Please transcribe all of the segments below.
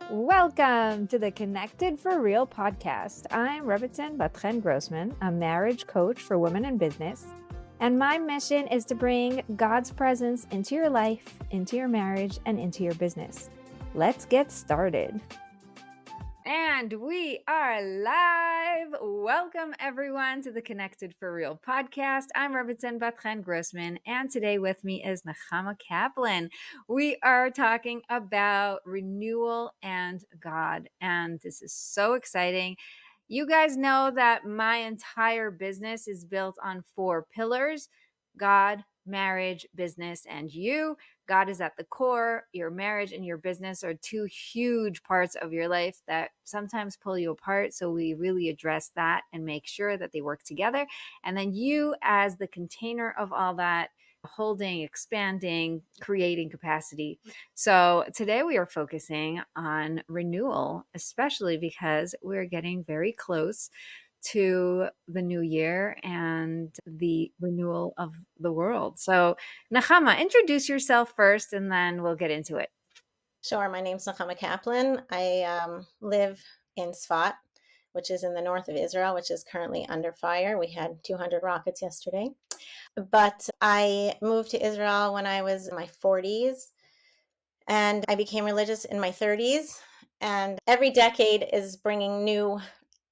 Welcome to the Connected for Real podcast. I'm Rebbetzin Bat-Chen Grossman, a marriage coach for women in business, and my mission is to bring God's presence into your life, into your marriage, and into your business. Let's get started. And we are live. Welcome everyone to the Connected for Real podcast. I'm Rebbetzin Bat-Chen Grossman, and today with me is Nechama Caplan. We are talking about renewal and God, and this is so exciting. You guys know that my entire business is built on 4 pillars: God, marriage, business, and you. God is at the core. Your marriage and your business are 2 huge parts of your life that sometimes pull you apart. So we really address that and make sure that they work together. And then you, as the container of all that, holding, expanding, creating capacity. So today we are focusing on renewal, especially because we're getting very close to the new year and the renewal of the world. So Nechama, introduce yourself first and then we'll get into it. Sure. My name's Nechama Caplan. I live in Tsfat, which is in the north of Israel, which is currently under fire. We had 200 rockets yesterday. But I moved to Israel when I was in my 40s, and I became religious in my 30s. And every decade is bringing new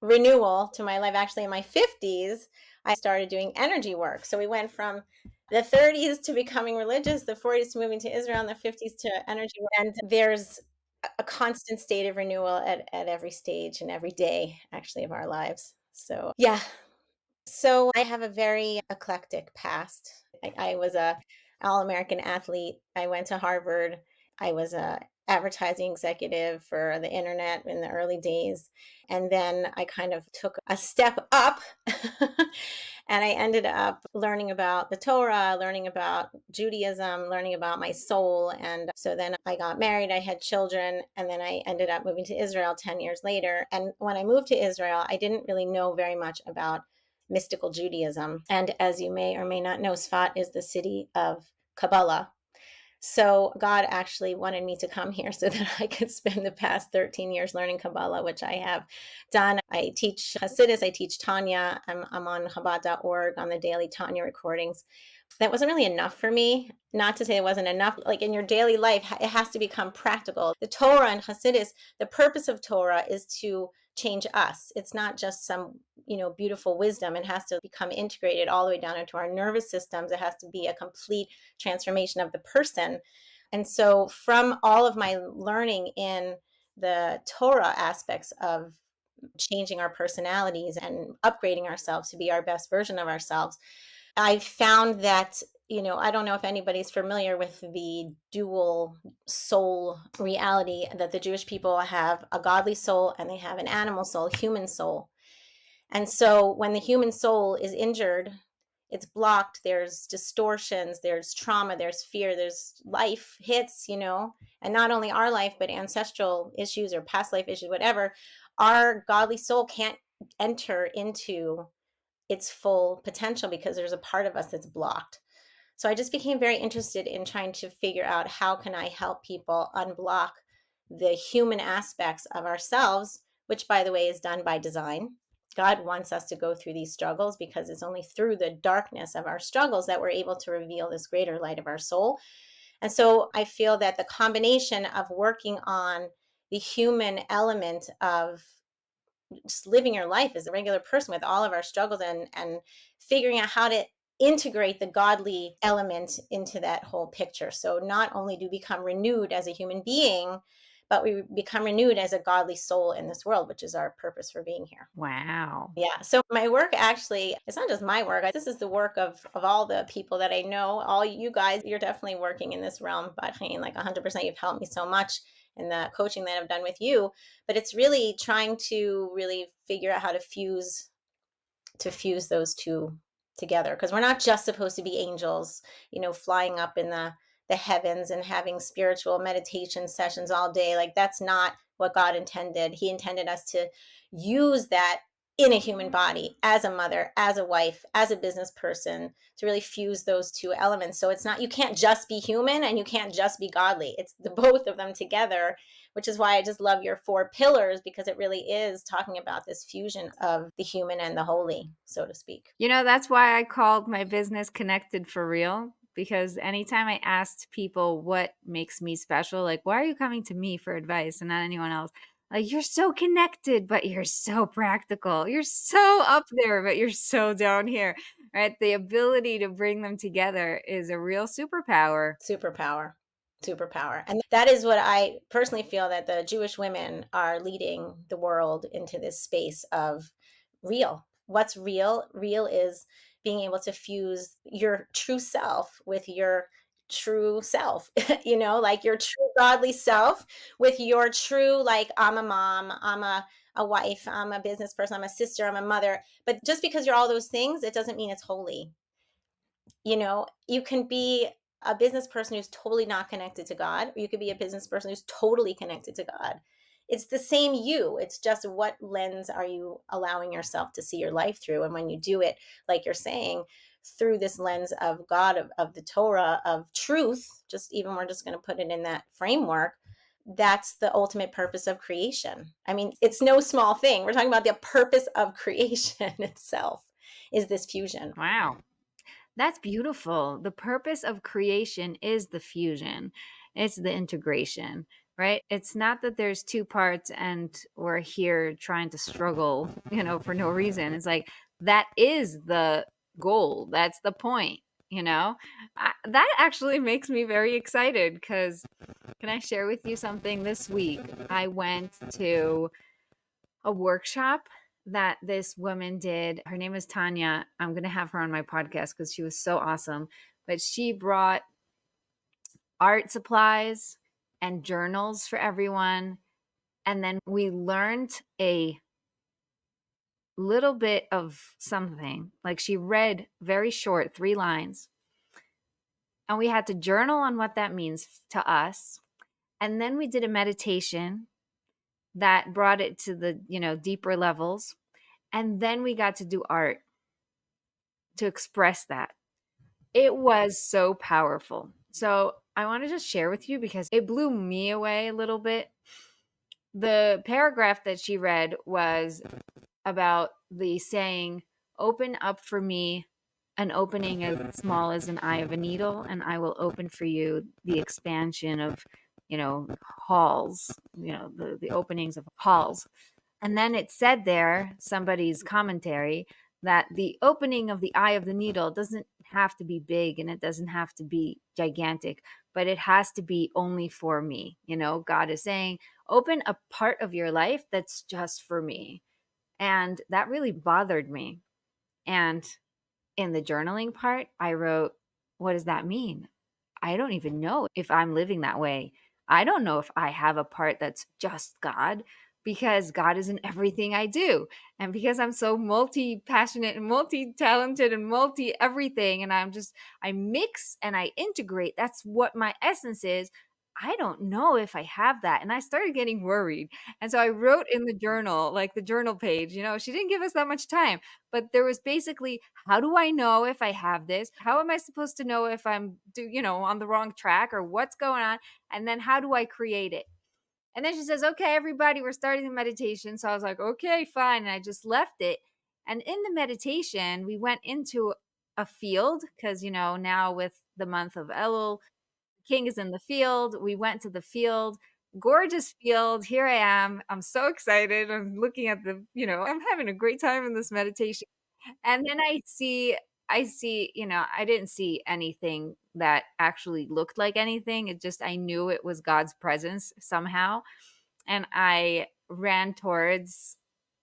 renewal to my life. Actually, in my 50s, I started doing energy work. So we went from the 30s to becoming religious, the 40s to moving to Israel, and the 50s to energy work. And there's a constant state of renewal at every stage and every day, actually, of our lives. So, yeah. So I have a very eclectic past. I was a All-American athlete. I went to Harvard. I was a advertising executive for the internet in the early days. And then I kind of took a step up and I ended up learning about the Torah, learning about Judaism, learning about my soul. And so then I got married, I had children, and then I ended up moving to Israel 10 years later. And when I moved to Israel, I didn't really know very much about mystical Judaism. And as you may or may not know, Tsfat is the city of Kabbalah. So God actually wanted me to come here so that I could spend the past 13 years learning Kabbalah, which I have done. I teach Chassidus, I teach Tanya. I'm on Chabad.org on the daily Tanya recordings. That wasn't really enough for me. Not to say it wasn't enough. Like in your daily life, it has to become practical. The Torah and Chassidus, the purpose of Torah is to change us. It's not just some, beautiful wisdom. It has to become integrated all the way down into our nervous systems. It has to be a complete transformation of the person. And so from all of my learning in the Torah aspects of changing our personalities and upgrading ourselves to be our best version of ourselves, I found that, I don't know if anybody's familiar with the dual soul reality, that the Jewish people have a godly soul and they have an animal soul, human soul. And so when the human soul is injured, it's blocked, there's distortions, there's trauma, there's fear, there's life hits, and not only our life, but ancestral issues or past life issues, whatever, our godly soul can't enter into its full potential because there's a part of us that's blocked. So I just became very interested in trying to figure out how can I help people unblock the human aspects of ourselves, which, by the way, is done by design. God wants us to go through these struggles because it's only through the darkness of our struggles that we're able to reveal this greater light of our soul. And so I feel that the combination of working on the human element of just living your life as a regular person with all of our struggles and figuring out how to integrate the godly element into that whole picture. So not only do we become renewed as a human being, but we become renewed as a godly soul in this world, which is our purpose for being here. Wow. Yeah. So my work actually, it's not just my work. This is the work of all the people that I know. All you guys, you're definitely working in this realm, but like 100%, you've helped me so much in the coaching that I've done with you. But it's really trying to really figure out how to fuse those two together. Because we're not just supposed to be angels, flying up in the heavens and having spiritual meditation sessions all day. Like that's not what God intended. He intended us to use that in a human body, as a mother, as a wife, as a business person, to really fuse those two elements. So it's not, you can't just be human and you can't just be godly. It's the both of them together, which is why I just love your 4 pillars, because it really is talking about this fusion of the human and the holy, so to speak. That's why I called my business Connected for Real, because anytime I asked people what makes me special, like, why are you coming to me for advice and not anyone else? Like, you're so connected, but you're so practical. You're so up there, but you're so down here, right? The ability to bring them together is a real superpower. Superpower. And that is what I personally feel, that the Jewish women are leading the world into this space of real. What's real? Real is being able to fuse your true self with your true self, like your true godly self with your true, like, I'm a mom, I'm a wife, I'm a business person, I'm a sister, I'm a mother. But just because you're all those things, it doesn't mean it's holy. You can be a business person who's totally not connected to God, or you could be a business person who's totally connected to God. It's the same you. It's just, what lens are you allowing yourself to see your life through? And when you do it, like you're saying, through this lens of God, of the Torah, of truth, we're just going to put it in that framework. That's the ultimate purpose of creation. I mean, it's no small thing. We're talking about the purpose of creation itself is this fusion. Wow. That's beautiful. The purpose of creation is the fusion. It's the integration, right? It's not that there's two parts and we're here trying to struggle, for no reason. It's like, that is the goal. That's the point, that actually makes me very excited, because can I share with you something? This week, I went to a workshop that this woman did. Her name is Tanya. I'm going to have her on my podcast because she was so awesome. But she brought art supplies and journals for everyone. And then we learned a little bit of something. Like, she read very short, 3 lines. And we had to journal on what that means to us. And then we did a meditation that brought it to the, deeper levels. And then we got to do art to express that. It was so powerful. So I want to just share with you because it blew me away a little bit. The paragraph that she read was about the saying, "Open up for me an opening as small as an eye of a needle, and I will open for you the expansion of, halls, the openings of halls." And then it said there, somebody's commentary, that the opening of the eye of the needle doesn't have to be big and it doesn't have to be gigantic, but it has to be only for me. God is saying, open a part of your life that's just for me. And that really bothered me. And in the journaling part, I wrote, what does that mean? I don't even know if I'm living that way. I don't know if I have a part that's just God, because God is in everything I do. And because I'm so multi-passionate and multi-talented and multi-everything, and I mix and I integrate, that's what my essence is. I don't know if I have that. And I started getting worried. And so I wrote in the journal, like the journal page, she didn't give us that much time, but there was basically, how do I know if I have this? How am I supposed to know if I'm on the wrong track or what's going on? And then how do I create it? And then she says, okay, everybody, we're starting the meditation. So I was like, okay, fine. And I just left it. And in the meditation, we went into a field because, now with the month of Elul, King is in the field. We went to the field, gorgeous field. Here I am. I'm so excited. I'm looking at I'm having a great time in this meditation. And then I see, I didn't see anything that actually looked like anything. I knew it was God's presence somehow. And I ran towards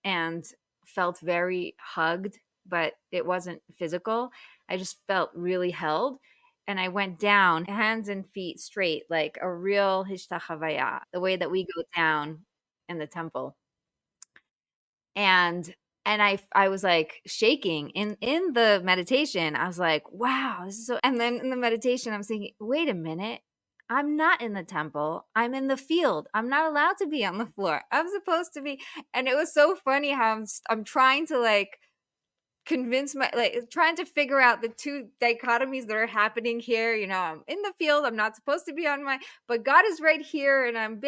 and felt very hugged, but it wasn't physical. I just felt really held. And I went down, hands and feet straight, like a real hishtachavaya, the way that we go down in the temple. And I was like shaking in the meditation. I was like, wow, this is so. And then in the meditation, I'm thinking, wait a minute, I'm not in the temple. I'm in the field. I'm not allowed to be on the floor. I'm supposed to be. And it was so funny how I'm trying to like convince trying to figure out the two dichotomies that are happening here. I'm in the field. I'm not supposed to be but God is right here, and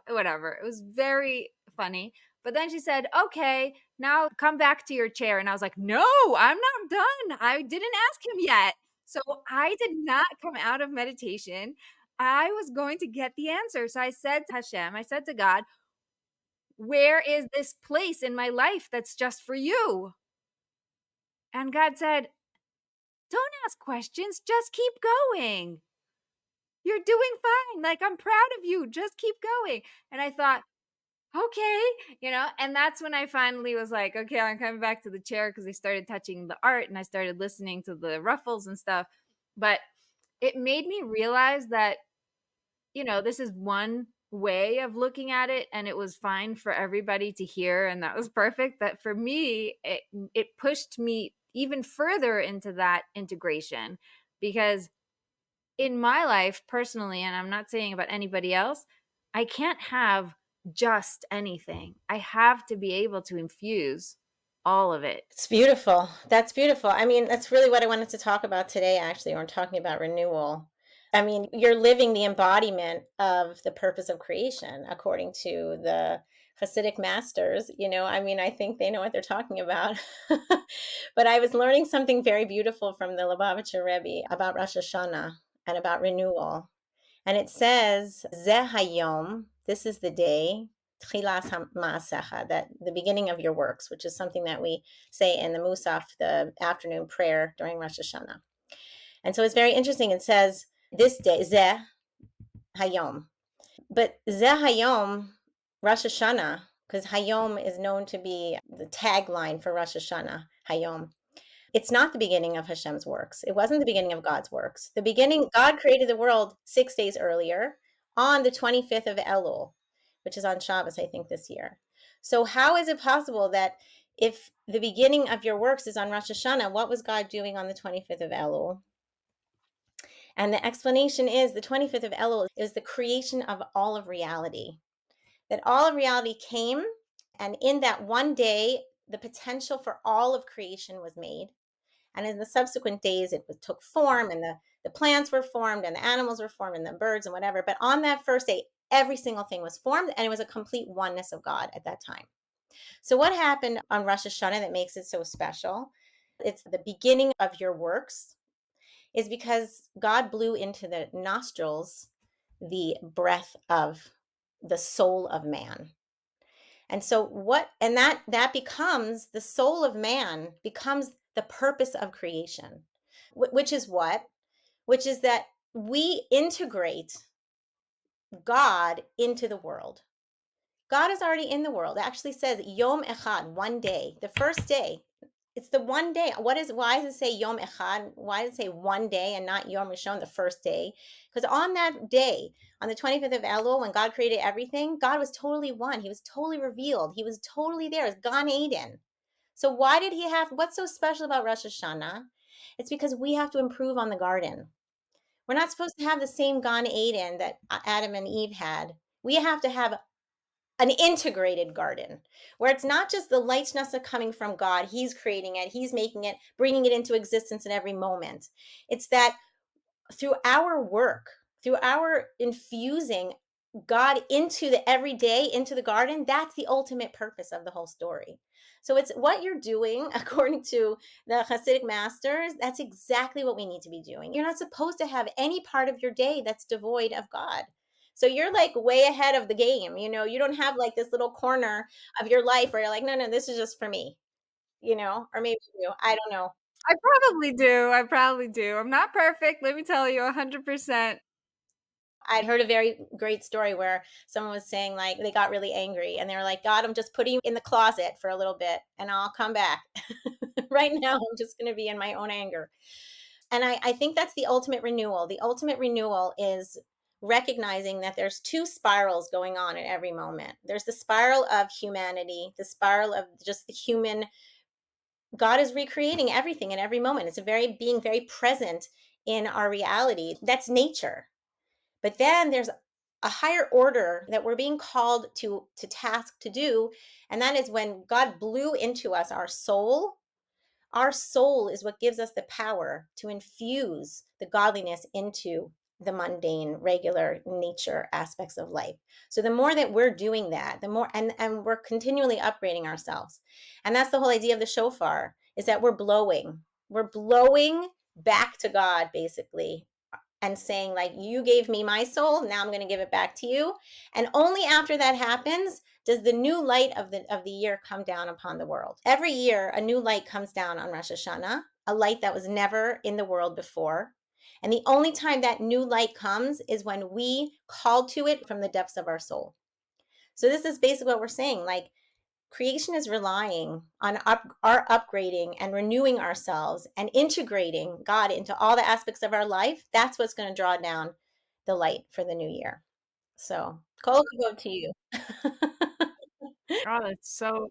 whatever. It was very funny. But then she said, okay, now come back to your chair. And I was like, no, I'm not done. I didn't ask him yet. So I did not come out of meditation. I was going to get the answer. So I said to Hashem, I said to God, where is this place in my life that's just for you? And God said, don't ask questions. Just keep going. You're doing fine. Like, I'm proud of you. Just keep going. And I thought, okay, and that's when I finally was like, okay, I'm coming back to the chair, because I started touching the art and I started listening to the ruffles and stuff. But it made me realize that, this is one way of looking at it, and it was fine for everybody to hear, and that was perfect. But for me, it pushed me even further into that integration, because in my life personally, and I'm not saying about anybody else, I can't have just anything. I have to be able to infuse all of it. It's beautiful. That's beautiful. I mean, that's really what I wanted to talk about today, actually, when we're talking about renewal. I mean, you're living the embodiment of the purpose of creation, according to the Hasidic masters. I mean, I think they know what they're talking about. But I was learning something very beautiful from the Lubavitcher Rebbe about Rosh Hashanah and about renewal. And it says, Zeh Hayom, this is the day, Tchilas Ma'asecha, that the beginning of your works, which is something that we say in the Musaf, the afternoon prayer during Rosh Hashanah. And so it's very interesting. It says, this day, Zeh Hayom. But Zeh Hayom, Rosh Hashanah, because Hayom is known to be the tagline for Rosh Hashanah, Hayom. It's not the beginning of Hashem's works. It wasn't the beginning of God's works. The beginning, God created the world 6 days earlier on the 25th of Elul, which is on Shabbos, I think, this year. So how is it possible that if the beginning of your works is on Rosh Hashanah, what was God doing on the 25th of Elul? And the explanation is the 25th of Elul is the creation of all of reality. That all of reality came, and in that one day, the potential for all of creation was made. And in the subsequent days, it took form, and the plants were formed, and the animals were formed, and the birds and whatever. But on that first day, every single thing was formed, and it was a complete oneness of God at that time. So what happened on Rosh Hashanah that makes it so special? It's the beginning of your works, is because God blew into the nostrils the breath of the soul of man. And so that becomes the soul of man, becomes the purpose of creation, which is what? Which is that we integrate God into the world. God is already in the world. It actually says Yom Echad, one day, the first day. It's the one day. Why does it say Yom Echad? Why does it say one day and not Yom Rishon, the first day? Because on that day, on the 25th of Elul, when God created everything, God was totally one. He was totally revealed. He was totally there. It's Gan Eden. So what's so special about Rosh Hashanah? It's because we have to improve on the garden. We're not supposed to have the same Gan Eden that Adam and Eve had. We have to have an integrated garden where it's not just the lightness coming from God. He's creating it. He's making it, bringing it into existence in every moment. It's that through our work, through our infusing God into the everyday, into the garden, that's the ultimate purpose of the whole story. So it's what you're doing, according to the Hasidic masters, that's exactly what we need to be doing. You're not supposed to have any part of your day that's devoid of God. So you're like way ahead of the game. You don't have like this little corner of your life where you're like, no, this is just for me, or maybe you, I don't know. I probably do. I probably do. I'm not perfect. Let me tell you, 100%. I'd heard a very great story where someone was saying like they got really angry and they were like, God, I'm just putting you in the closet for a little bit and I'll come back. Right now, I'm just going to be in my own anger. And I think that's the ultimate renewal. The ultimate renewal is recognizing that there's two spirals going on at every moment. There's the spiral of humanity, the spiral of just the human. God is recreating everything in every moment. It's being very present in our reality. That's nature. But then there's a higher order that we're being called to task to do. And that is when God blew into us our soul. Our soul is what gives us the power to infuse the godliness into the mundane, regular nature aspects of life. So the more that we're doing that, the more, and we're continually upgrading ourselves. And that's the whole idea of the shofar, is that we're blowing back to God, basically, and saying, like, you gave me my soul, now I'm going to give it back to you. And only after that happens does the new light of the year come down upon the world. Every year, a new light comes down on Rosh Hashanah, a light that was never in the world before. And the only time that new light comes is when we call to it from the depths of our soul. So this is basically what we're saying. Like, creation is relying on our upgrading and renewing ourselves and integrating God into all the aspects of our life. That's what's going to draw down the light for the new year. So, Kol Hakavod to you. Oh, that's so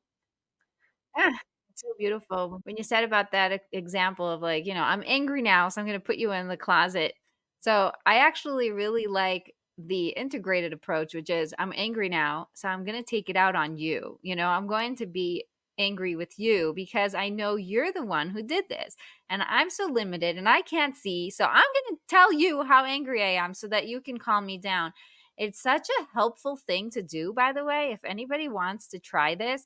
yeah, it's so beautiful. When you said about that example of like, I'm angry now, so I'm going to put you in the closet. So I actually really like the integrated approach, which is I'm angry now, so I'm going to take it out on you. I'm going to be angry with you because I know you're the one who did this and I'm so limited and I can't see. So I'm going to tell you how angry I am so that you can calm me down. It's such a helpful thing to do, by the way. If anybody wants to try this,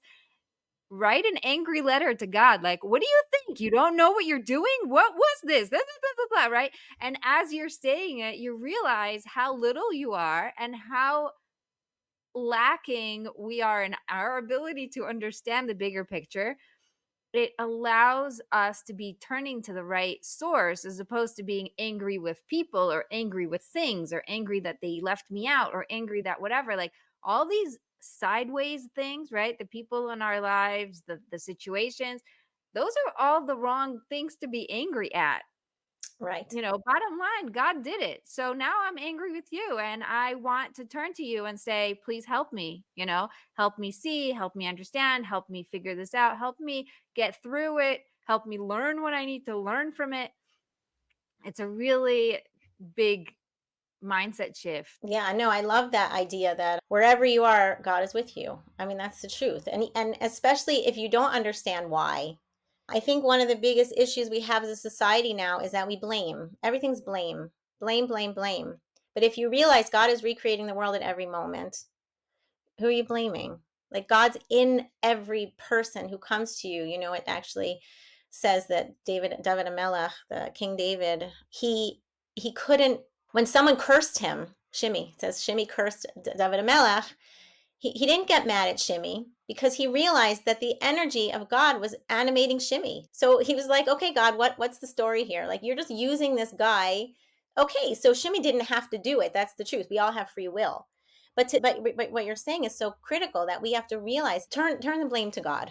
write an angry letter to God. Like, what do you think? You don't know what you're doing? What was this? Blah, blah, blah, blah, blah, right? And as you're saying it, you realize how little you are and how lacking we are in our ability to understand the bigger picture. It allows us to be turning to the right source as opposed to being angry with people or angry with things or angry that they left me out or angry that whatever. Like all these sideways things, right? The people in our lives, the situations, those are all the wrong things to be angry at. Right. Bottom line, God did it. So now I'm angry with you and I want to turn to you and say, please help me, help me see, help me understand, help me figure this out, help me get through it, help me learn what I need to learn from it. It's a really big mindset shift. Yeah, no, I love that idea that wherever you are, God is with you. I mean, that's the truth. And especially if you don't understand why. I think one of the biggest issues we have as a society now is that we blame. Everything's blame. Blame, blame, blame. But if you realize God is recreating the world at every moment, who are you blaming? Like, God's in every person who comes to you. It actually says that David Amelech, the King David, he couldn't, when someone cursed him, Shimei, it says Shimei cursed David Amelech, he didn't get mad at Shimei because he realized that the energy of God was animating Shimei. So he was like, okay, God, what's the story here? Like, you're just using this guy. Okay, so Shimei didn't have to do it. That's the truth. We all have free will. But what you're saying is so critical that we have to realize, turn the blame to God,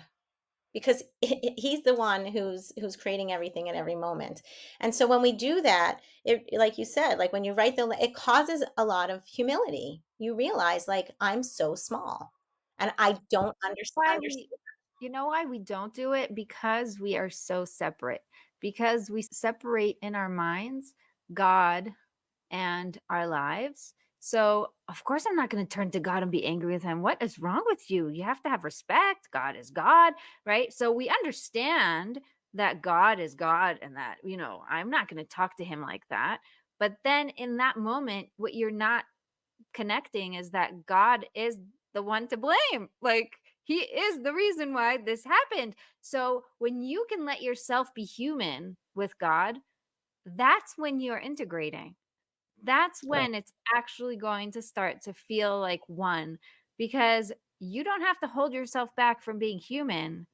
because he's the one who's creating everything at every moment. And so when we do that, it, like you said, like when you write it causes a lot of humility. You realize, like, I'm so small and I don't understand. You know why we don't do it? Because we are so separate. Because we separate in our minds God and our lives. So, of course, I'm not going to turn to God and be angry with him. What is wrong with you? You have to have respect. God is God, right? So, we understand that God is God and that, I'm not going to talk to him like that. But then in that moment, what you're not connecting is that God is the one to blame. Like, he is the reason why this happened. So, when you can let yourself be human with God, that's when you're integrating. That's Right. when it's actually going to start to feel like one, because you don't have to hold yourself back from being human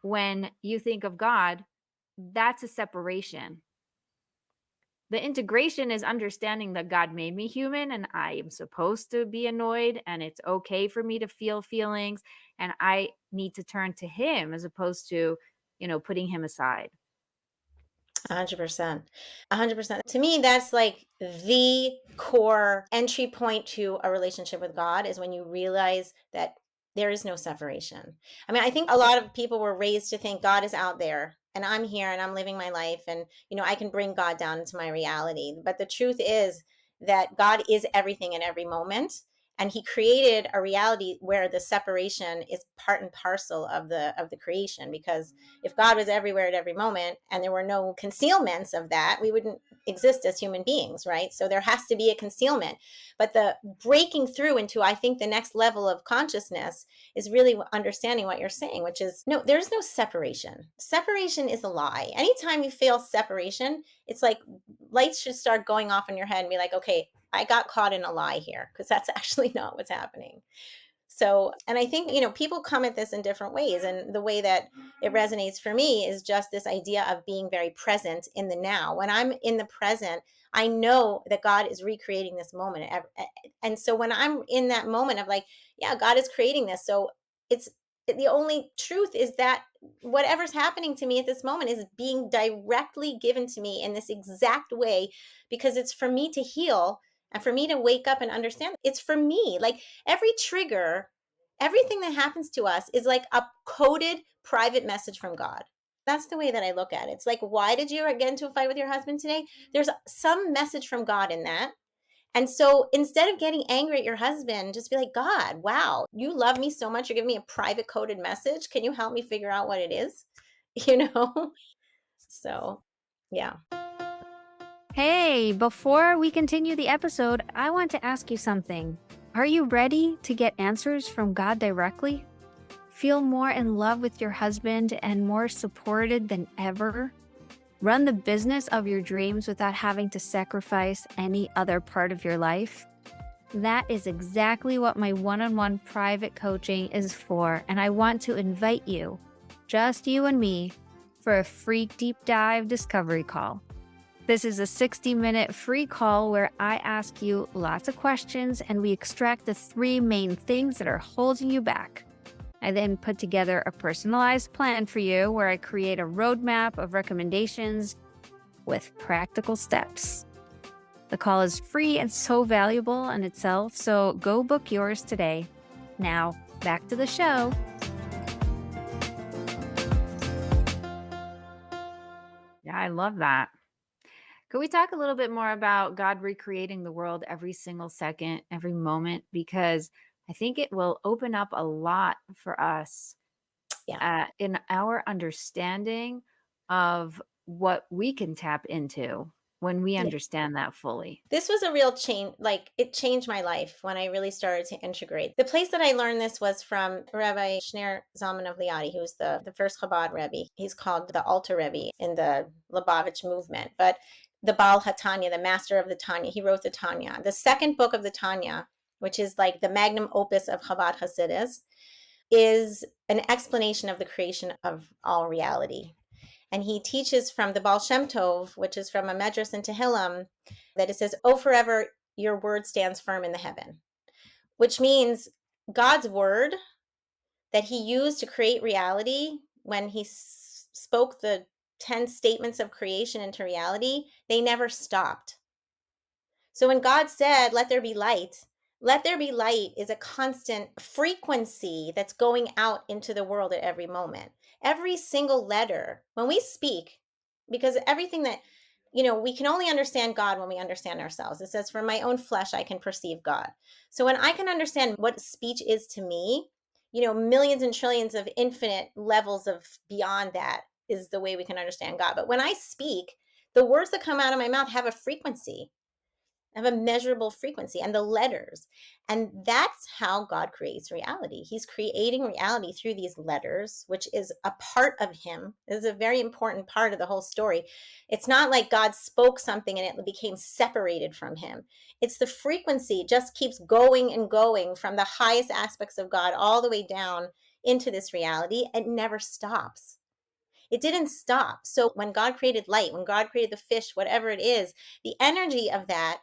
when you think of God. That's a separation. The integration is understanding that God made me human and I am supposed to be annoyed and it's okay for me to feel feelings and I need to turn to him as opposed to, putting him aside. 100%. 100%. To me, that's like the core entry point to a relationship with God, is when you realize that there is no separation. I mean, I think a lot of people were raised to think God is out there and I'm here and I'm living my life and, I can bring God down into my reality. But the truth is, that God is everything in every moment. And he created a reality where the separation is part and parcel of the creation. Because if God was everywhere at every moment and there were no concealments of that, we wouldn't exist as human beings, right? So there has to be a concealment. But the breaking through into, I think, the next level of consciousness is really understanding what you're saying, which is, no, there's no separation. Separation is a lie. Anytime you feel separation, it's like lights should start going off in your head and be like, okay, I got caught in a lie here, because that's actually not what's happening. So, and I think, people come at this in different ways. And the way that it resonates for me is just this idea of being very present in the now. When I'm in the present, I know that God is recreating this moment. And so when I'm in that moment of like, yeah, God is creating this. So it's, the only truth is that whatever's happening to me at this moment is being directly given to me in this exact way, because it's for me to heal and for me to wake up and understand. It's for me. Like every trigger, everything that happens to us is like a coded private message from God. That's the way that I look at it. It's like, why did you get into a fight with your husband today? There's some message from God in that. And so instead of getting angry at your husband, just be like, God, wow, you love me so much. You're giving me a private coded message. Can you help me figure out what it is? So, yeah. Hey, before we continue the episode, I want to ask you something. Are you ready to get answers from God directly? Feel more in love with your husband and more supported than ever? Run the business of your dreams without having to sacrifice any other part of your life? That is exactly what my one-on-one private coaching is for, and I want to invite you, just you and me, for a free deep dive discovery call. This is a 60-minute free call where I ask you lots of questions and we extract the 3 main things that are holding you back. I then put together a personalized plan for you where I create a roadmap of recommendations with practical steps. The call is free and so valuable in itself, so go book yours today. Now, back to the show. Yeah, I love that. Could we talk a little bit more about God recreating the world every single second, every moment? Because I think it will open up a lot for us in our understanding of what we can tap into when we understand that fully. This was a real change. Like, it changed my life when I really started to integrate. The place that I learned this was from Rabbi Shneur Zalman of Liadi, who's the first Chabad Rebbe. He's called the Alter Rebbe in the Lubavitch movement. But the Baal HaTanya, the master of the Tanya, he wrote the Tanya. The second book of the Tanya, which is like the magnum opus of Chabad Chassidus, is an explanation of the creation of all reality. And he teaches from the Baal Shem Tov, which is from a Medrash in Tehillim, that it says, "Oh, forever your word stands firm in the heaven," which means God's word that he used to create reality when he spoke the 10 statements of creation into reality, they never stopped. So when God said, "Let there be light," let there be light is a constant frequency that's going out into the world at every moment. Every single letter, when we speak, because everything that, we can only understand God when we understand ourselves. It says, "For my own flesh, I can perceive God." So when I can understand what speech is to me, millions and trillions of infinite levels of beyond that is the way we can understand God. But when I speak, the words that come out of my mouth have a frequency, have a measurable frequency, and the letters. And that's how God creates reality. He's creating reality through these letters, which is a part of him. This is a very important part of the whole story. It's not like God spoke something and it became separated from him. It's the frequency just keeps going and going from the highest aspects of God all the way down into this reality. It never stops. It didn't stop. So when God created light, when God created the fish, whatever it is, the energy of that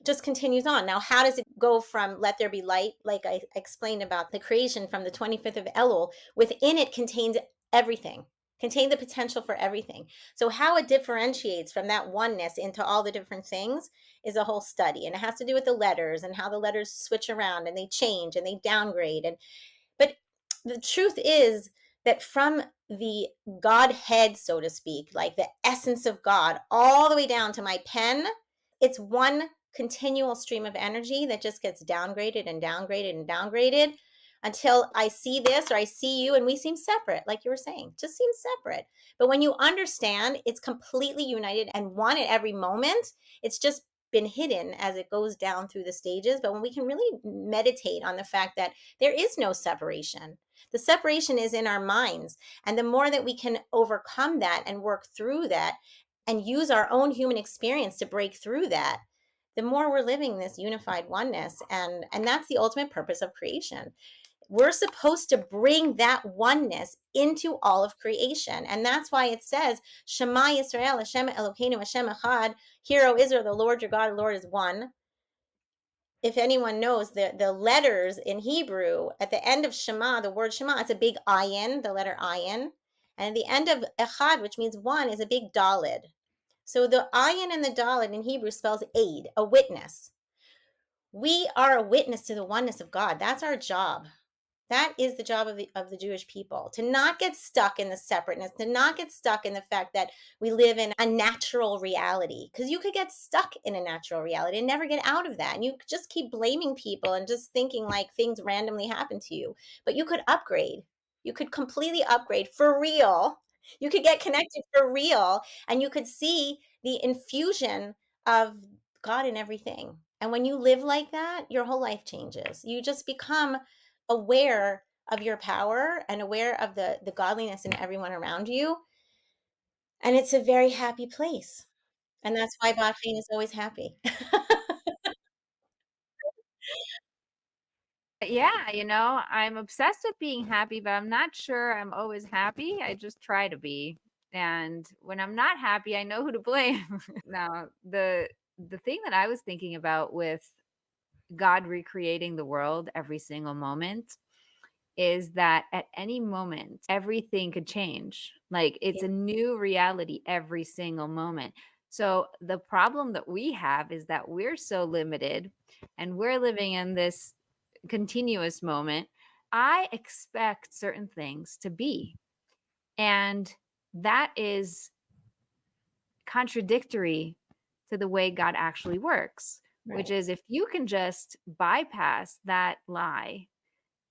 just continues on. Now, how does it go from let there be light, like I explained about the creation from the 25th of Elul, within it contains everything, contained the potential for everything. So how it differentiates from that oneness into all the different things is a whole study. And it has to do with the letters and how the letters switch around and they change and they downgrade. But the truth is that from the Godhead, so to speak, like the essence of God, all the way down to my pen, it's one continual stream of energy that just gets downgraded and downgraded and downgraded until I see this or I see you and we seem separate, like you were saying, just seem separate. But when you understand it's completely united and one at every moment, it's just been hidden as it goes down through the stages. But when we can really meditate on the fact that there is no separation, the separation is in our minds. And the more that we can overcome that and work through that and use our own human experience to break through that, the more we're living this unified oneness. And that's the ultimate purpose of creation. We're supposed to bring that oneness into all of creation. And that's why it says, Shema Yisrael, Hashem Elokeinu, Hashem Echad, Hear, O Israel, the Lord your God, the Lord is one. If anyone knows, the letters in Hebrew, at the end of Shema, the word Shema, it's a big ayin, the letter ayin. And at the end of Echad, which means one, is a big dalid. So the ayin and the dalid in Hebrew spells aid, a witness. We are a witness to the oneness of God. That's our job. That is the job of the Jewish people, to not get stuck in the separateness, to not get stuck in the fact that we live in a natural reality, because you could get stuck in a natural reality and never get out of that. And you just keep blaming people and just thinking like things randomly happen to you. But you could upgrade. You could completely upgrade for real. You could get connected for real, and you could see the infusion of God in everything. And when you live like that, your whole life changes. You just become aware of your power and aware of the godliness in everyone around you. And it's a very happy place. And that's why Bat-Chen is always happy. Yeah, I'm obsessed with being happy, but I'm not sure I'm always happy. I just try to be. And when I'm not happy, I know who to blame. Now, the thing that I was thinking about with God recreating the world every single moment is that at any moment, everything could change. Like it's Yeah, a new reality every single moment. So the problem that we have is that we're so limited and we're living in this continuous moment. I expect certain things to be, and that is contradictory to the way God actually works, which right. is if you can just bypass that lie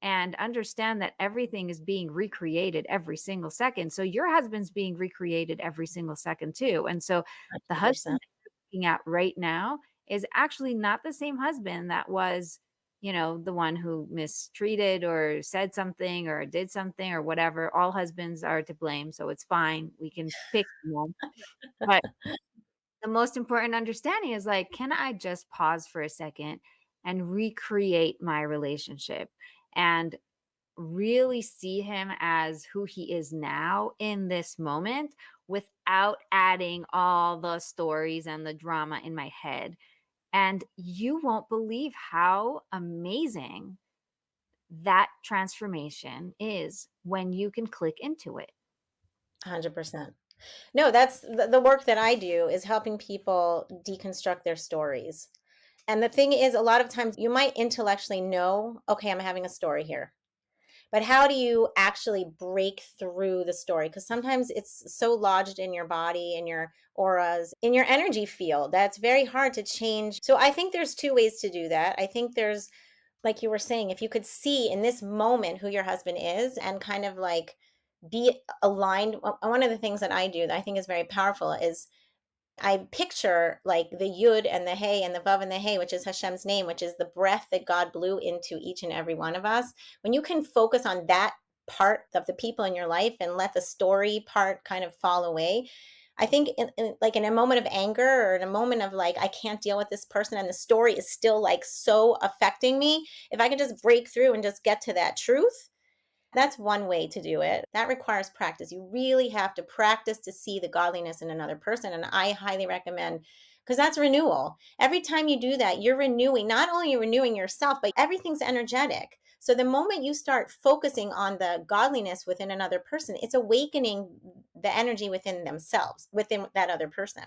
and understand that everything is being recreated every single second. So your husband's being recreated every single second too. And so the husband 100%. that you're looking at right now is actually not the same husband that was, the one who mistreated or said something or did something or whatever. All husbands are to blame. So it's fine. We can fix them. But the most important understanding is like, can I just pause for a second and recreate my relationship and really see him as who he is now in this moment without adding all the stories and the drama in my head? And you won't believe how amazing that transformation is when you can click into it. 100%. No, that's the work that I do, is helping people deconstruct their stories. And the thing is, a lot of times you might intellectually know, okay, I'm having a story here. But how do you actually break through the story? Because sometimes it's so lodged in your body, in your auras, in your energy field, that's very hard to change. So I think there's two ways to do that. I think there's, like you were saying, if you could see in this moment who your husband is and kind of like be aligned. One of the things that I do that I think is very powerful is I picture like the Yud and the Hey and the Vav and the Hey, which is Hashem's name, which is the breath that God blew into each and every one of us. When you can focus on that part of the people in your life and let the story part kind of fall away, I think like in a moment of anger or in a moment of like, I can't deal with this person and the story is still like so affecting me, if I can just break through and just get to that truth, that's one way to do it. That requires practice. You really have to practice to see the godliness in another person. And I highly recommend, because that's renewal. Every time you do that, you're renewing, not only you're renewing yourself, but everything's energetic. So the moment you start focusing on the godliness within another person, it's awakening the energy within themselves, within that other person.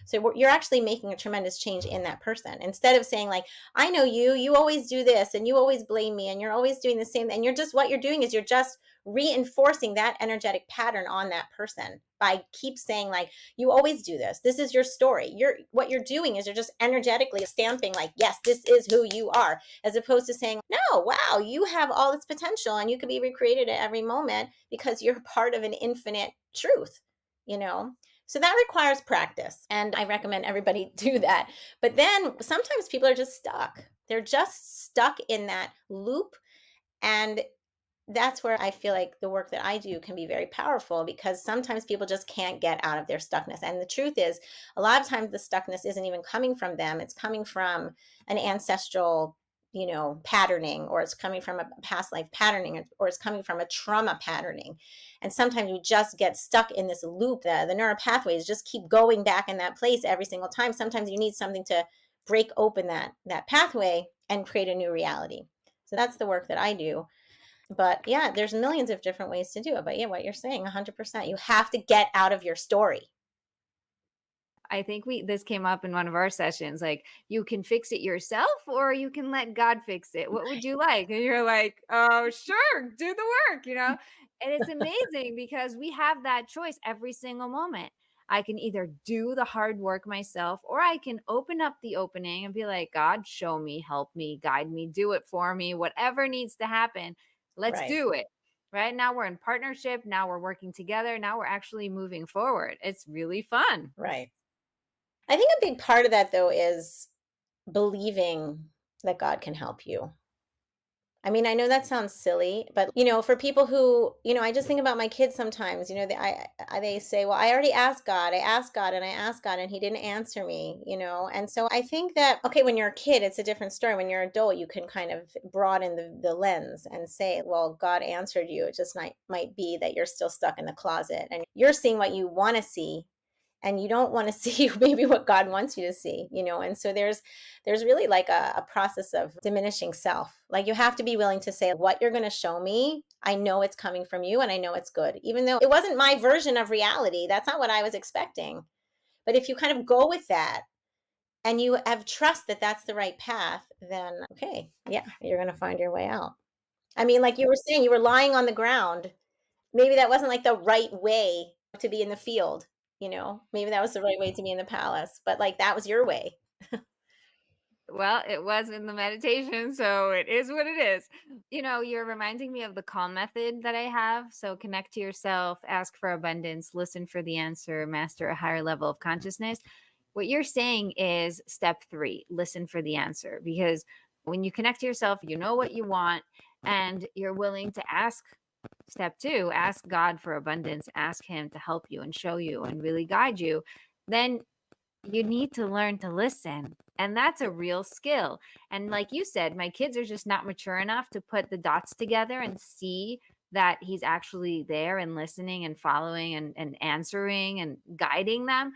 So you're actually making a tremendous change in that person. Instead of saying like, I know you always do this and you always blame me and you're always doing the same. And you're just, what you're doing is you're just reinforcing that energetic pattern on that person by keep saying like, you always do this. This is your story. What you're doing is you're just energetically stamping like, yes, this is who you are, as opposed to saying, no, wow, you have all this potential and you can be recreated at every moment because you're part of an infinite truth, you know? So that requires practice. And I recommend everybody do that. But then sometimes people are just stuck. They're just stuck in that loop. And that's where I feel like the work that I do can be very powerful, because sometimes people just can't get out of their stuckness. And the truth is, a lot of times the stuckness isn't even coming from them. It's coming from an ancestral, patterning, or it's coming from a past life patterning, or it's coming from a trauma patterning. And sometimes we just get stuck in this loop. The neural pathways just keep going back in that place every single time. Sometimes you need something to break open that pathway and create a new reality. So that's the work that I do. But yeah, there's millions of different ways to do it. But yeah, what you're saying, 100%, you have to get out of your story. I think this came up in one of our sessions, like, you can fix it yourself or you can let God fix it. What would you like? And you're like, oh, sure, do the work, And it's amazing because we have that choice every single moment. I can either do the hard work myself, or I can open up the opening and be like, God, show me, help me, guide me, do it for me, whatever needs to happen. Let's Right. do it. Right now we're in partnership. Now we're working together. Now we're actually moving forward. It's really fun. Right. I think a big part of that, though, is believing that God can help you. I mean, I know that sounds silly, but for people who, I just think about my kids sometimes. They say, "Well, I already asked God. I asked God, and I asked God, and He didn't answer me." And so I think that, okay, when you're a kid, it's a different story. When you're an adult, you can kind of broaden the lens and say, "Well, God answered you. It just might be that you're still stuck in the closet, and you're seeing what you want to see, and you don't want to see maybe what God wants you to see." And so there's really like a process of diminishing self. Like, you have to be willing to say, what you're going to show me, I know it's coming from you, and I know it's good, even though it wasn't my version of reality. That's not what I was expecting. But if you kind of go with that and you have trust that that's the right path, then okay, yeah, you're going to find your way out. I mean, like you were saying, you were lying on the ground. Maybe that wasn't like the right way to be in the field. Maybe that was the right way to be in the palace, but like that was your way. Well, it was in the meditation, so it is what it is. You're reminding me of the calm method that I have. So connect to yourself, ask for abundance, listen for the answer, master a higher level of consciousness. What you're saying is step 3, listen for the answer. Because when you connect to yourself, you know what you want, and you're willing to ask. Step 2, ask God for abundance, ask Him to help you and show you and really guide you. Then you need to learn to listen. And that's a real skill. And like you said, my kids are just not mature enough to put the dots together and see that He's actually there and listening and following and answering and guiding them.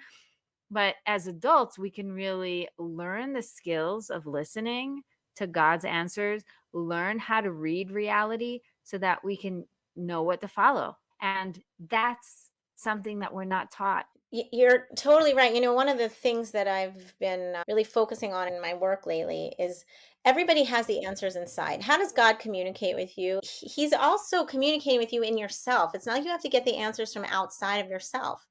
But as adults, we can really learn the skills of listening to God's answers, learn how to read reality so that we can know what to follow. And that's something that we're not taught. You're totally right. One of the things that I've been really focusing on in my work lately is everybody has the answers inside. How does God communicate with you? He's also communicating with you in yourself. It's not like you have to get the answers from outside of yourself.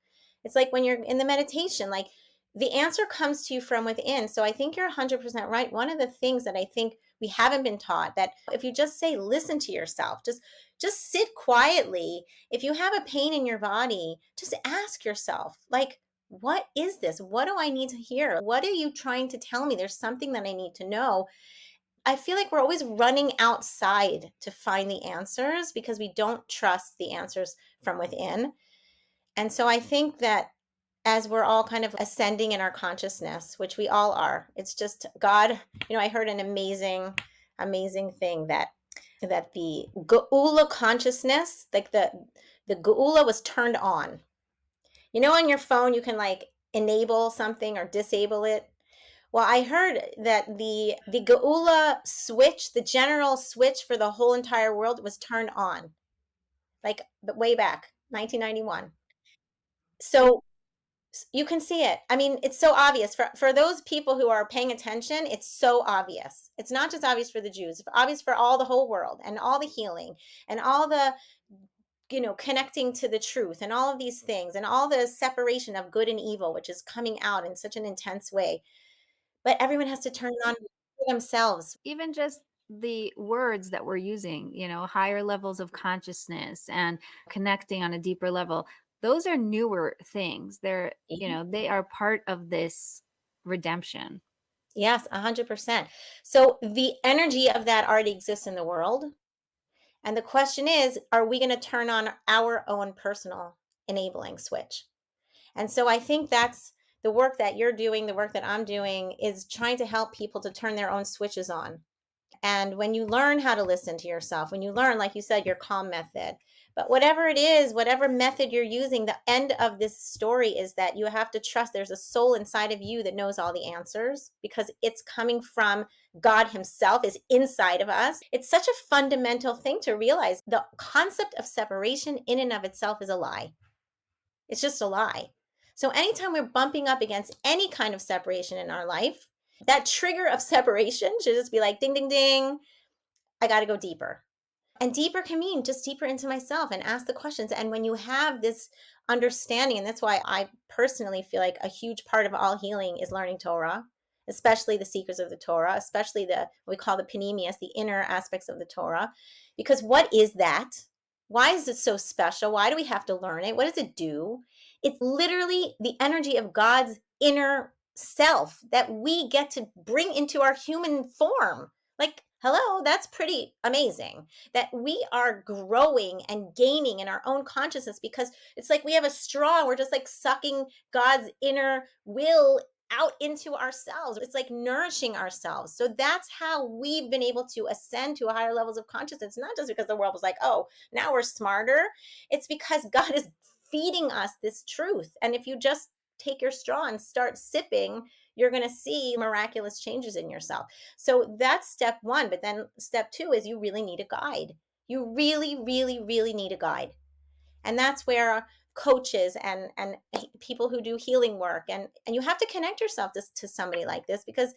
It's like when you're in the meditation, like the answer comes to you from within. So I think you're 100% right. One of the things that I think we haven't been taught, that if you just say, listen to yourself, just sit quietly. If you have a pain in your body, just ask yourself, like, what is this? What do I need to hear? What are you trying to tell me? There's something that I need to know. I feel like we're always running outside to find the answers because we don't trust the answers from within. And so I think that as we're all kind of ascending in our consciousness, which we all are, it's just God. I heard an amazing thing that the Geula consciousness, like the Geula was turned on. On your phone, you can like enable something or disable it. Well, I heard that the Geula switch, the general switch for the whole entire world, was turned on, like way back, 1991. So You can see it. I mean, it's so obvious for those people who are paying attention. It's so obvious. It's not just obvious for the Jews. It's obvious for all the whole world and all the healing and all the connecting to the truth and all of these things and all the separation of good and evil, which is coming out in such an intense way. But everyone has to turn it on for themselves. Even just the words that we're using, higher levels of consciousness and connecting on a deeper level, those are newer things. They are part of this redemption. Yes, 100%. So the energy of that already exists in the world. And the question is, are we going to turn on our own personal enabling switch? And so I think that's the work that you're doing, the work that I'm doing is trying to help people to turn their own switches on. And when you learn how to listen to yourself, when you learn, like you said, your calm method, but whatever it is, whatever method you're using, the end of this story is that you have to trust there's a soul inside of you that knows all the answers because it's coming from God himself, is inside of us. It's such a fundamental thing to realize. The concept of separation in and of itself is a lie. It's just a lie. So anytime we're bumping up against any kind of separation in our life, that trigger of separation should just be like, ding, ding, ding, I got to go deeper. And deeper can mean just deeper into myself and ask the questions. And when you have this understanding, and that's why I personally feel like a huge part of all healing is learning Torah, especially the secrets of the Torah, especially what we call the panemius, the inner aspects of the Torah. Because what is that? Why is it so special? Why do we have to learn it? What does it do? It's literally the energy of God's inner self that we get to bring into our human form. Like, hello, that's pretty amazing that we are growing and gaining in our own consciousness, because it's like we have a straw. We're just like sucking God's inner will out into ourselves. It's like nourishing ourselves. So that's how we've been able to ascend to higher levels of consciousness, not just because the world was like, oh, now we're smarter. It's because God is feeding us this truth. And if you just take your straw and start sipping, you're going to see miraculous changes in yourself. So that's step one. But then step two is you really need a guide. You really, really, really need a guide. And that's where coaches and people who do healing work, and you have to connect yourself to somebody like this, because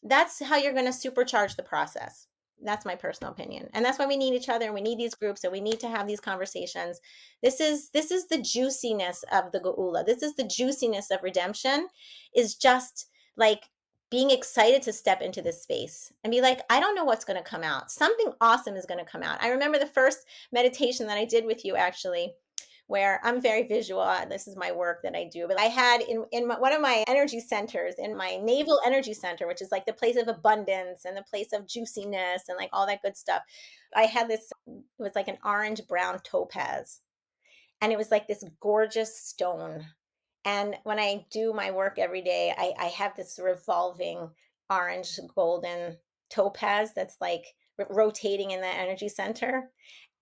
that's how you're going to supercharge the process. That's my personal opinion. And that's why we need each other, and we need these groups, and we need to have these conversations. This is the juiciness of the Geula. This is the juiciness of redemption, is just like being excited to step into this space and be like, I don't know what's going to come out. Something awesome is going to come out. I remember the first meditation that I did with you, actually, where I'm very visual. This is my work that I do. But I had in one of my energy centers, in my navel energy center, which is like the place of abundance and the place of juiciness and like all that good stuff. I had this, it was like an orange brown topaz. And it was like this gorgeous stone. And when I do my work every day, I have this revolving orange golden topaz that's like rotating in that energy center.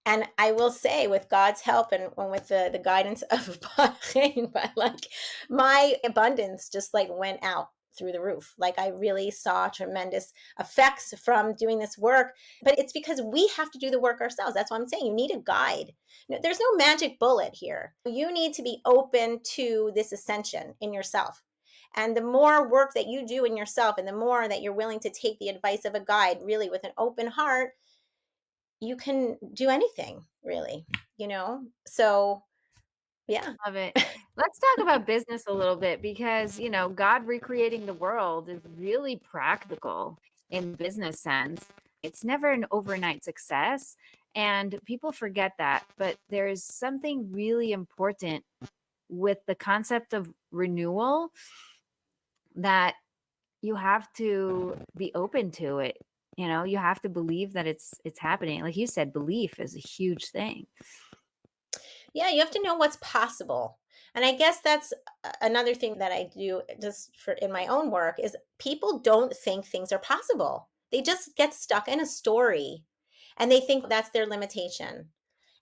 And I will say, with God's help and with the guidance of Bat-Chen, but like my abundance just like went out through the roof. Like I really saw tremendous effects from doing this work, but it's because we have to do the work ourselves. That's what I'm saying. You need a guide. There's no magic bullet here. You need to be open to this ascension in yourself. And the more work that you do in yourself, and the more that you're willing to take the advice of a guide, really with an open heart, you can do anything, really, So, yeah. Love it. Let's talk about business a little bit because, God recreating the world is really practical in business sense. It's never an overnight success, and people forget that. But there is something really important with the concept of renewal that you have to be open to it. You have to believe that it's happening. Like you said, belief is a huge thing. Yeah, you have to know what's possible. And I guess that's another thing that I do just for in my own work, is people don't think things are possible. They just get stuck in a story and they think that's their limitation.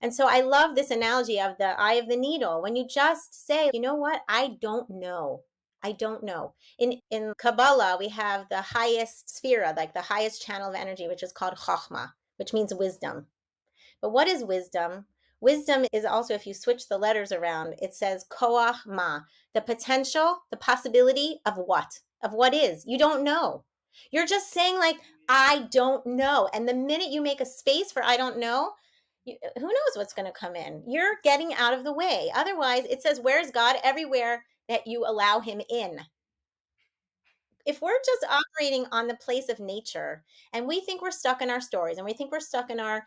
And so I love this analogy of the eye of the needle. When you just say, you know what, I don't know. I don't know. In Kabbalah, we have the highest sphera, like the highest channel of energy, which is called Chachma, which means wisdom. But what is wisdom? Wisdom is also, if you switch the letters around, it says koach ma, the potential, the possibility of what? Of what is. You don't know. You're just saying, like, I don't know. And the minute you make a space for I don't know, who knows what's going to come in? You're getting out of the way. Otherwise, it says, where's God? Everywhere that you allow him in. If we're just operating on the place of nature and we think we're stuck in our stories and we think we're stuck in our,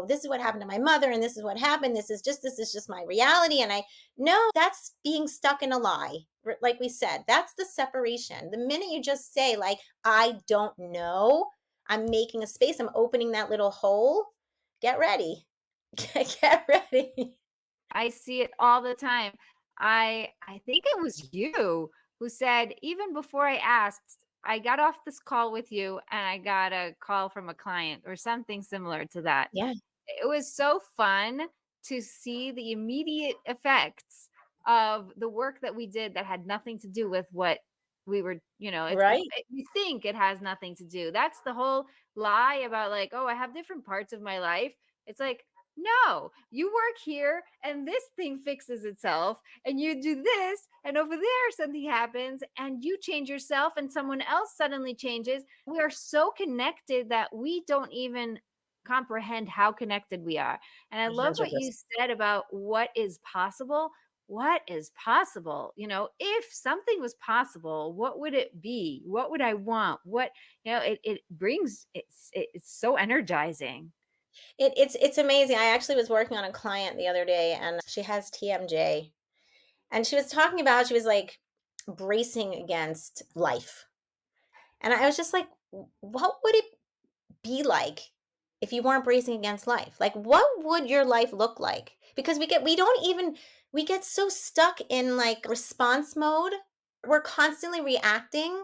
this is what happened to my mother and this is what happened, this is just my reality, and I no, that's being stuck in a lie. Like we said, that's the separation. The minute you just say, like, I don't know, I'm making a space, I'm opening that little hole. Get ready. Get ready. I see it all the time. I think it was you who said, even before I asked, I got off this call with you and I got a call from a client or something similar to that. Yeah. It was so fun to see the immediate effects of the work that we did that had nothing to do with what we were, Right. you think it has nothing to do. That's the whole lie about, like, oh, I have different parts of my life. It's like, no, you work here and this thing fixes itself, and you do this, and over there something happens, and you change yourself, and someone else suddenly changes. We are so connected that we don't even comprehend how connected we are. And I love what you 100%. said about what is possible. What is possible? If something was possible, what would it be? What would I want? It brings, it's so energizing. It's amazing. I actually was working on a client the other day and she has TMJ. And she was talking about, she was like bracing against life. And I was just like, what would it be like if you weren't bracing against life? Like, what would your life look like? Because we get so stuck in like response mode. We're constantly reacting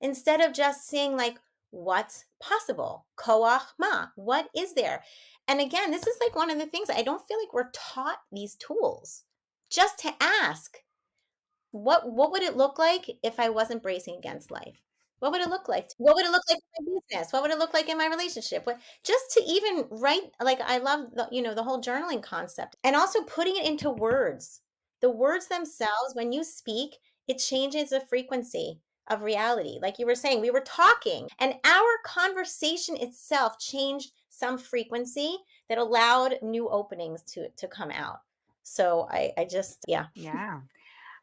instead of just seeing, like, what's possible. Koach ma, what is there? And again, this is like one of the things, I don't feel like we're taught these tools. Just to ask, what would it look like if I wasn't bracing against life? What would it look like? What would it look like in my business? What would it look like in my relationship? Just to even write, like, I love the whole journaling concept and also putting it into words. The words themselves, when you speak, it changes the frequency of reality. Like you were saying, we were talking and our conversation itself changed some frequency that allowed new openings to come out. So I just, yeah. Yeah.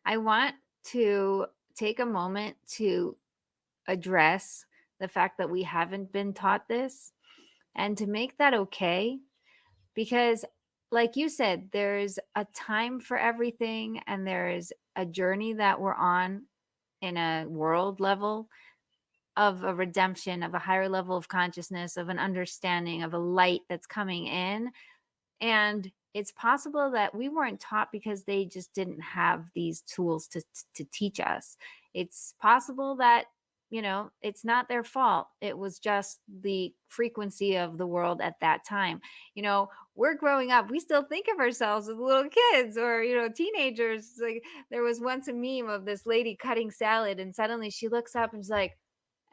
I want to take a moment to address the fact that we haven't been taught this and to make that okay. Because, like you said, there's a time for everything and there's a journey that we're on in a world level of a redemption, of a higher level of consciousness, of an understanding, of a light that's coming in. And it's possible that we weren't taught because they just didn't have these tools to teach us. It's possible that, it's not their fault. It was just the frequency of the world at that time. We're growing up, we still think of ourselves as little kids or, teenagers. Like, there was once a meme of this lady cutting salad, and suddenly she looks up and she's like,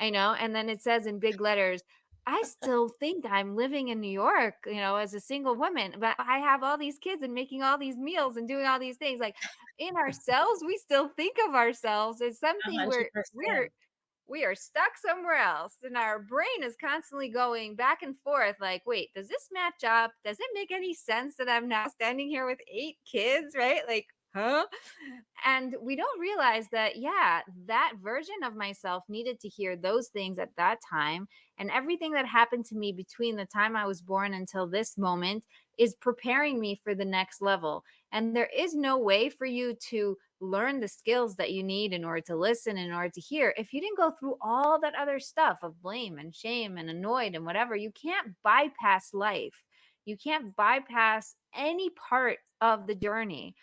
I know. And then it says in big letters, I still think I'm living in New York, as a single woman, but I have all these kids and making all these meals and doing all these things. Like, in ourselves, we still think of ourselves as something where we're 100%. we are stuck somewhere else, and our brain is constantly going back and forth, like, wait, does this match up? Does it make any sense that I'm now standing here with 8 kids, right? Like, huh? And we don't realize that, yeah, that version of myself needed to hear those things at that time. And everything that happened to me between the time I was born until this moment is preparing me for the next level. And there is no way for you to learn the skills that you need in order to listen, in order to hear, if you didn't go through all that other stuff of blame and shame and annoyed and whatever. You can't bypass life. You can't bypass any part of the journey.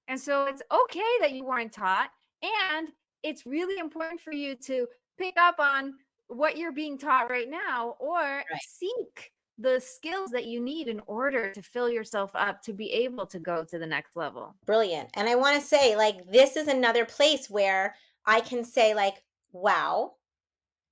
And so it's okay that you weren't taught. And it's really important for you to pick up on what you're being taught right now, or Right. seek the skills that you need in order to fill yourself up to be able to go to the next level. Brilliant. And I want to say, like, this is another place where I can say, like, wow,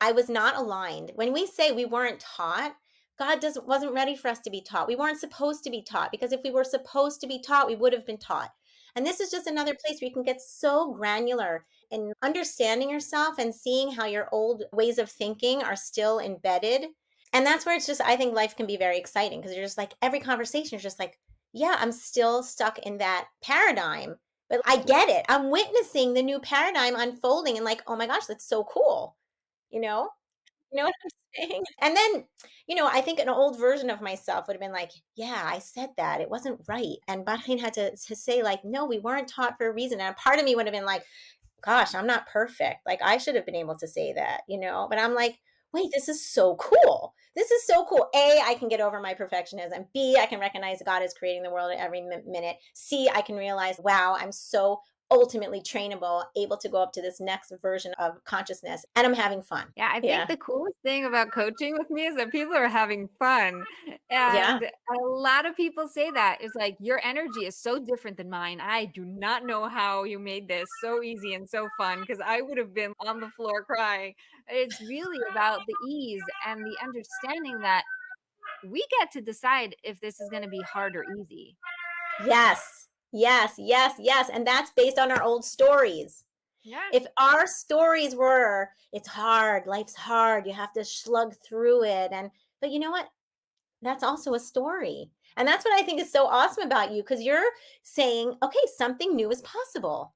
I was not aligned. When we say we weren't taught, God wasn't ready for us to be taught. We weren't supposed to be taught, because if we were supposed to be taught, we would have been taught. And this is just another place where you can get so granular in understanding yourself and seeing how your old ways of thinking are still embedded. And that's where it's just, I think life can be very exciting, because you're just like, every conversation is just like, yeah, I'm still stuck in that paradigm, but I get it. I'm witnessing the new paradigm unfolding and like, oh my gosh, that's so cool. You know? You know what I'm saying? And then, I think an old version of myself would have been like, yeah, I said that. It wasn't right. And Bahrain had to say, like, no, we weren't taught for a reason. And a part of me would have been like, gosh, I'm not perfect. Like, I should have been able to say that. But I'm like, wait, this is so cool. This is so cool. A, I can get over my perfectionism. B, I can recognize God is creating the world at every minute. C, I can realize, wow, I'm so ultimately trainable, able to go up to this next version of consciousness, and I'm having fun. Yeah, I think Yeah. the coolest thing about coaching with me is that people are having fun. Yeah. And a lot of people say that. It's like, your energy is so different than mine. I do not know how you made this so easy and so fun, because I would have been on the floor crying. It's really about the ease and the understanding that we get to decide if this is going to be hard or easy. Yes. Yes. Yes. Yes. And that's based on our old stories. Yeah. If our stories were, it's hard, life's hard, you have to slug through it. But you know what? That's also a story. And that's what I think is so awesome about you, because you're saying, okay, something new is possible.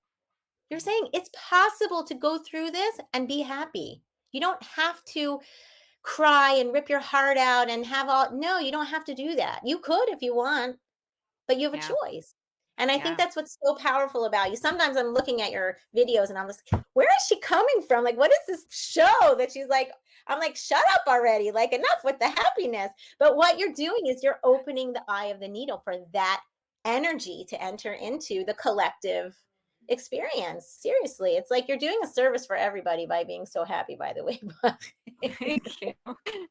You're saying it's possible to go through this and be happy. You don't have to cry and rip your heart out and no, you don't have to do that. You could if you want, but you have a Yeah. choice. And I think Yeah. that's what's so powerful about you. Sometimes I'm looking at your videos and I'm just, where is she coming from? Like, what is this show that she's like, I'm like, shut up already. Like, enough with the happiness. But what you're doing is you're opening the eye of the needle for that energy to enter into the collective experience. Seriously, it's like you're doing a service for everybody by being so happy, by the way. Thank you.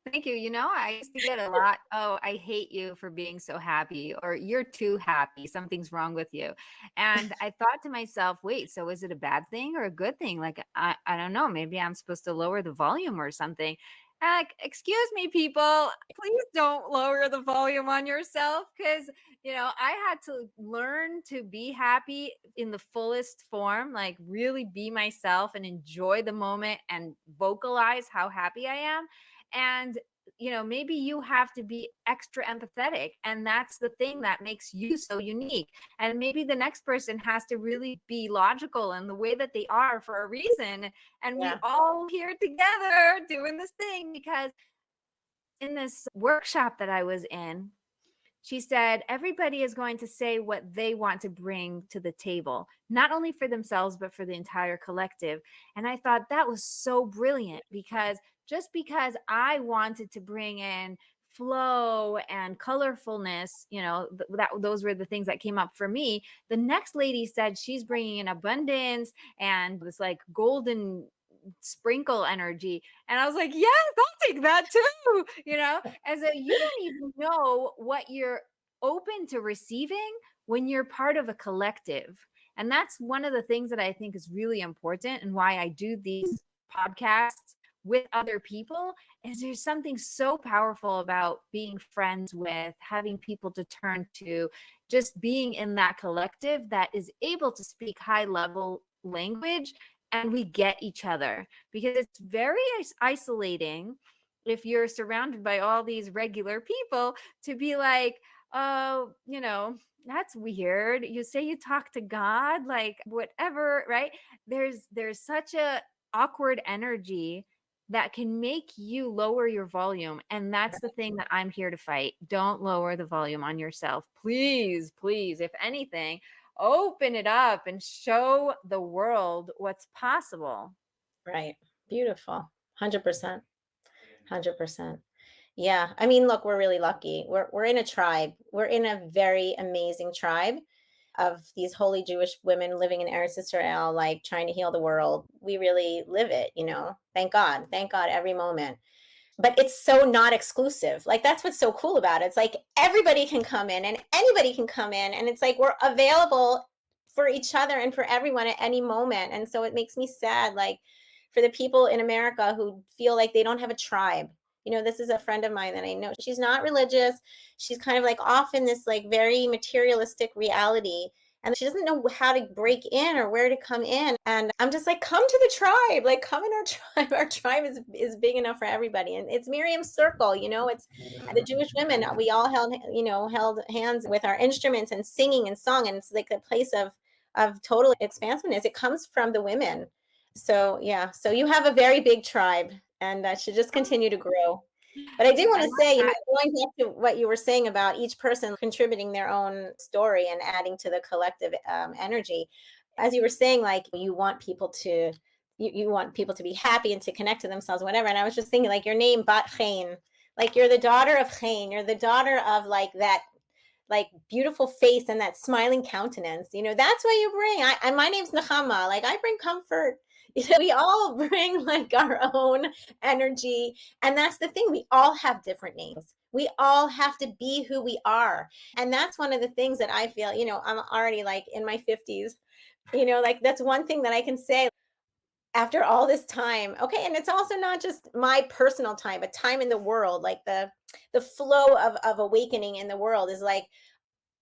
Thank you. I used to get a lot, oh, I hate you for being so happy, or you're too happy. Something's wrong with you. And I thought to myself, wait, so is it a bad thing or a good thing? Like, I don't know. Maybe I'm supposed to lower the volume or something. Like, excuse me, people, please don't lower the volume on yourself, because, I had to learn to be happy in the fullest form, like really be myself and enjoy the moment and vocalize how happy I am. And maybe you have to be extra empathetic, and that's the thing that makes you so unique. And maybe the next person has to really be logical in the way that they are for a reason, and we Yeah. all here together doing this thing. Because in this workshop that I was in, she said everybody is going to say what they want to bring to the table, not only for themselves, but for the entire collective. And I thought that was so brilliant, because just because I wanted to bring in flow and colorfulness, those were the things that came up for me. The next lady said she's bringing in abundance and this like golden sprinkle energy. And I was like, yes, I'll take that too, as a, you don't even know what you're open to receiving when you're part of a collective. And that's one of the things that I think is really important, and why I do these podcasts with other people, is there's something so powerful about being friends with, having people to turn to, just being in that collective that is able to speak high level language, and we get each other. Because it's very isolating if you're surrounded by all these regular people to be like, oh, that's weird. You say you talk to God, like whatever, right? There's such a awkward energy that can make you lower your volume. And that's the thing that I'm here to fight. Don't lower the volume on yourself. Please, please, if anything, open it up and show the world what's possible. Right. Beautiful. 100%. 100%. Yeah. I mean, look, we're really lucky. We're in a tribe. We're in a very amazing tribe of these holy Jewish women living in Eretz Israel, like trying to heal the world. We really live it. Thank God. Thank God every moment. But it's so not exclusive. Like, that's what's so cool about it. It's like everybody can come in and anybody can come in. And it's like we're available for each other and for everyone at any moment. And so it makes me sad, like, for the people in America who feel like they don't have a tribe. This is a friend of mine that I know. She's not religious. She's kind of like off in this like very materialistic reality. And she doesn't know how to break in or where to come in. And I'm just like, come to the tribe, like come in our tribe. Our tribe is big enough for everybody. And it's Miriam's circle, it's the Jewish women. We all held hands with our instruments and singing and song. And it's like the place of total expansiveness. It comes from the women. So yeah, so you have a very big tribe, and that should just continue to grow. But I do want I to love say, that. going back to what you were saying about each person contributing their own story and adding to the collective energy, as you were saying, like you want people to, you want people to be happy and to connect to themselves, whatever. And I was just thinking, like your name, Bat-Chen, like you're the daughter of Chen, you're the daughter of like that like beautiful face and that smiling countenance. That's what you bring. My name's Nechama. Like I bring comfort. We all bring like our own energy. And that's the thing. We all have different names. We all have to be who we are. And that's one of the things that I feel, I'm already like in my 50s, like that's one thing that I can say after all this time. Okay. And it's also not just my personal time, but time in the world, like the flow of awakening in the world is like,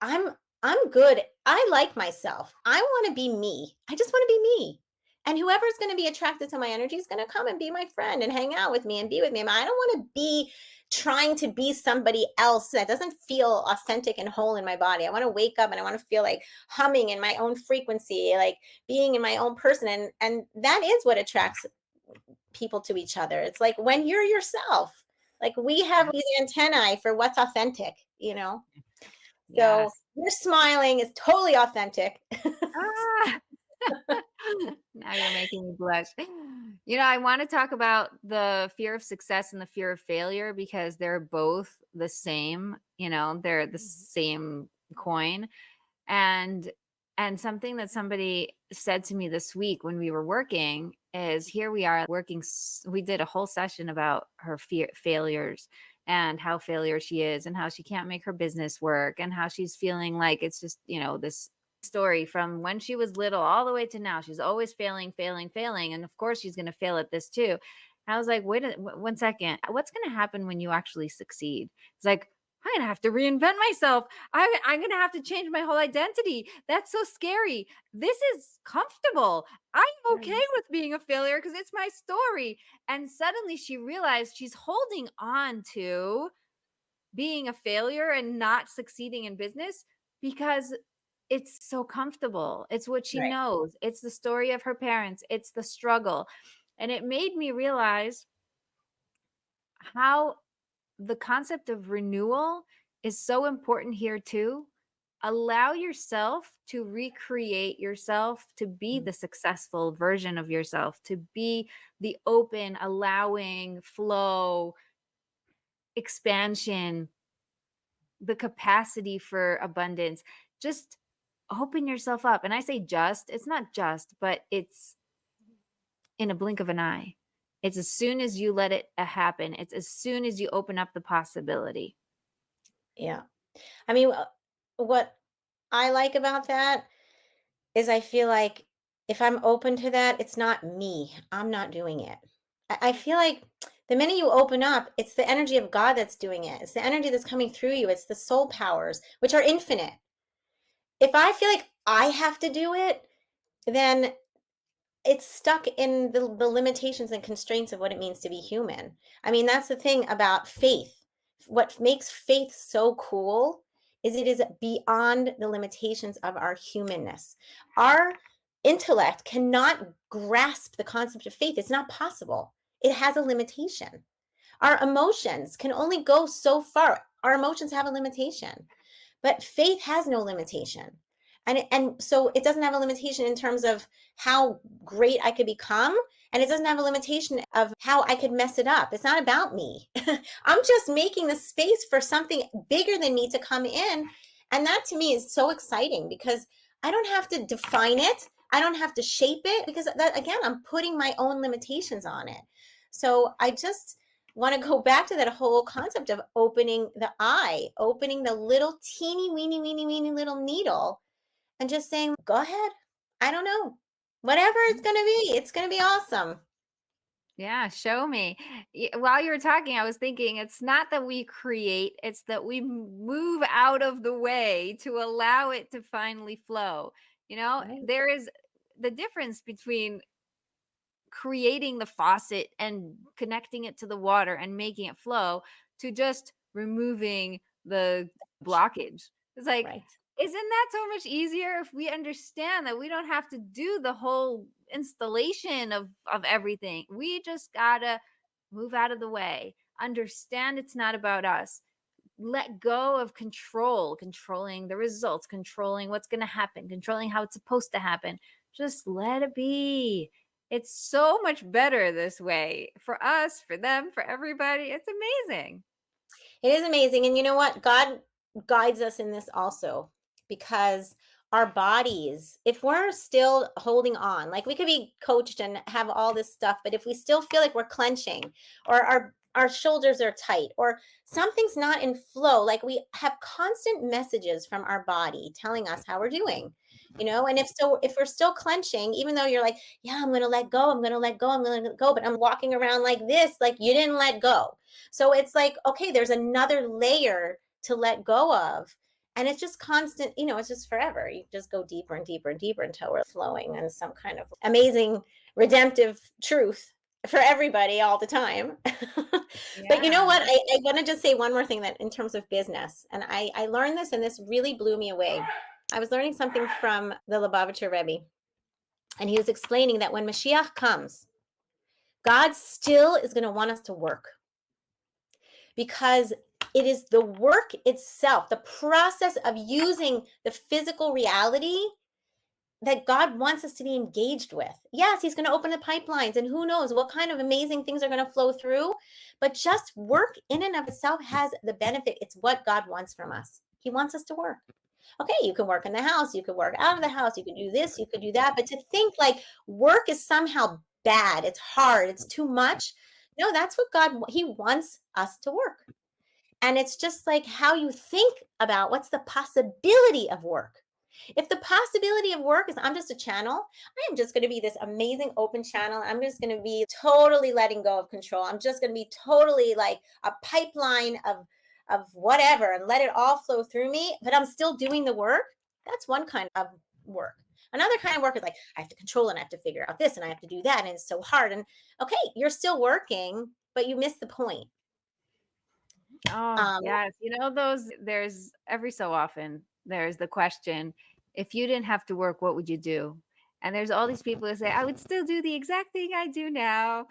I'm I'm good. I like myself. I want to be me. I just want to be me. And whoever's going to be attracted to my energy is going to come and be my friend and hang out with me and be with me. I don't want to be trying to be somebody else that doesn't feel authentic and whole in my body. I want to wake up and I want to feel like humming in my own frequency, like being in my own person. And that is what attracts people to each other. It's like when you're yourself, like we have these antennae for what's authentic. So Yes. your smiling is totally authentic. Ah! Now you're making me blush. I want to talk about the fear of success and the fear of failure because they're both the same, they're the same coin. And something that somebody said to me this week when we were working is here we are working. We did a whole session about her failures and how failure she is and how she can't make her business work and how she's feeling like it's just, this story from when she was little all the way to now. She's always failing, failing, failing. And of course she's going to fail at this too. I was like, wait 1 second. What's going to happen when you actually succeed? It's like, I'm going to have to reinvent myself. I'm going to have to change my whole identity. That's so scary. This is comfortable. I'm okay with being a failure because it's my story. And suddenly she realized she's holding on to being a failure and not succeeding in business because it's so comfortable. It's what she Right. knows. It's the story of her parents. It's the struggle. And it made me realize how the concept of renewal is so important here too. Allow yourself to recreate yourself, to be the successful version of yourself, to be the open, allowing, flow, expansion, the capacity for abundance. Just open yourself up. And I say just, it's not just, but it's in a blink of an eye. It's as soon as you let it happen. It's as soon as you open up the possibility. Yeah. I mean, what I like about that is I feel like if I'm open to that, it's not me. I'm not doing it. I feel like the minute you open up, it's the energy of God that's doing it. It's the energy that's coming through you. It's the soul powers, which are infinite. If I feel like I have to do it, then it's stuck in the limitations and constraints of what it means to be human. I mean, that's the thing about faith. What makes faith so cool is it is beyond the limitations of our humanness. Our intellect cannot grasp the concept of faith. It's not possible. It has a limitation. Our emotions can only go so far. Our emotions have a limitation, but faith has no limitation. And so it doesn't have a limitation in terms of how great I could become. And it doesn't have a limitation of how I could mess it up. It's not about me. I'm just making the space for something bigger than me to come in. And that to me is so exciting because I don't have to define it. I don't have to shape it because that, again, I'm putting my own limitations on it. So I just want to go back to that whole concept of opening the eye, opening the little teeny weeny, weeny, weeny little needle and just saying, go ahead. I don't know. Whatever it's going to be awesome. Yeah, show me. While you were talking, I was thinking it's not that we create, it's that we move out of the way to allow it to finally flow. Right, There is the difference between creating the faucet and connecting it to the water and making it flow to just removing the blockage. It's like, right. isn't that so much easier if we understand that we don't have to do the whole installation of everything? We just gotta move out of the way, understand it's not about us, let go of controlling the results, controlling what's going to happen, controlling how it's supposed to happen. Just let it be. It's so much better this way for us, for them, for everybody. It's amazing. It is amazing. And you know what? God guides us in this also because our bodies, if we're still holding on, like we could be coached and have all this stuff, but if we still feel like we're clenching or our shoulders are tight or something's not in flow, like we have constant messages from our body telling us how we're doing, and if we're still clenching, even though you're like, yeah, I'm going to let go, I'm going to let go, I'm going to let go, but I'm walking around like this, like you didn't let go. So it's like, okay, there's another layer to let go of. And it's just constant, it's just forever. You just go deeper and deeper and deeper until we're flowing in some kind of amazing redemptive truth for everybody all the time. But you know Yeah. what? I want to just say one more thing that in terms of business, and I learned this and this really blew me away. I was learning something from the Lubavitcher Rebbe, and he was explaining that when Mashiach comes, God still is going to want us to work because it is the work itself, the process of using the physical reality that God wants us to be engaged with. Yes, He's going to open the pipelines, and who knows what kind of amazing things are going to flow through. But just work in and of itself has the benefit. It's what God wants from us. He wants us to work. Okay, you can work in the house, you can work out of the house, you can do this, you could do that. But to think like work is somehow bad, it's hard, it's too much. No, that's what He wants us to work. And it's just like how you think about what's the possibility of work. If the possibility of work is I'm just a channel, I am just going to be this amazing open channel. I'm just going to be totally letting go of control. I'm just going to be totally like a pipeline of whatever and let it all flow through me, but I'm still doing the work. That's one kind of work. Another kind of work is like I have to control and I have to figure out this and I have to do that and it's so hard. And okay, you're still working, but you miss the point. Oh, Um, yes. There's every so often, there's the question, if you didn't have to work, what would you do? And there's all these people who say, I would still do the exact thing I do now,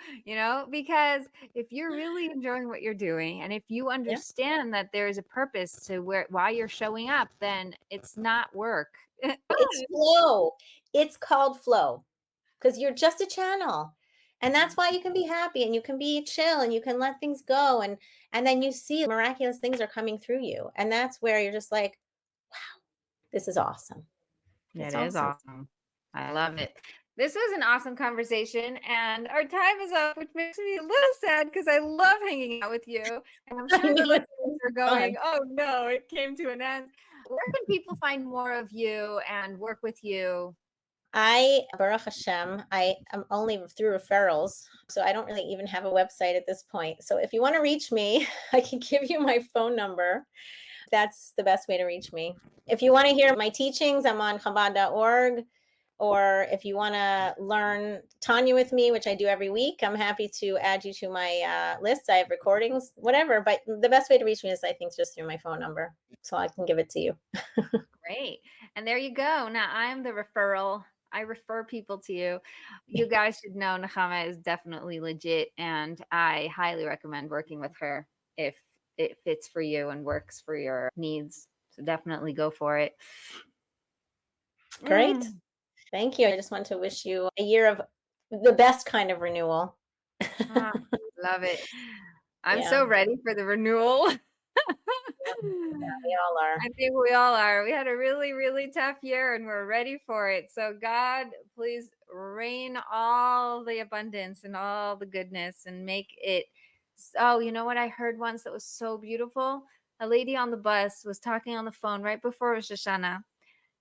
because if you're really enjoying what you're doing, and if you yeah. understand that there is a purpose to why you're showing up, then it's not work. It's flow. It's called flow because you're just a channel. And that's why you can be happy and you can be chill and you can let things go and then you see miraculous things are coming through you. And that's where you're just like, wow, this is awesome. It It's is awesome. awesome. I love it. This was an awesome conversation, and our time is up, which makes me a little sad because I love hanging out with you. And I'm I sure the know it's listeners are fun. going, oh no, it came to an end. Where can people find more of you and work with you? Baruch Hashem, I am only through referrals. So I don't really even have a website at this point. So if you want to reach me, I can give you my phone number. That's the best way to reach me. If you want to hear my teachings, I'm on Chabad.org. Or if you want to learn Tanya with me, which I do every week, I'm happy to add you to my list. I have recordings, whatever. But the best way to reach me is, I think, just through my phone number. So I can give it to you. Great. And there you go. Now I'm the referral. I refer people to you. You guys should know Nechama is definitely legit, and I highly recommend working with her if it fits for you and works for your needs. So definitely go for it. Great. Mm. Thank you. I just want to wish you a year of the best kind of renewal. Ah, love it. I'm Yeah, so ready for the renewal. we all are. I think we all are. We had a really, really tough year and we're ready for it. So, God, please rain all the abundance and all the goodness and make it. Oh, you know what I heard once that was so beautiful? A lady on the bus was talking on the phone right before Rosh Hashanah,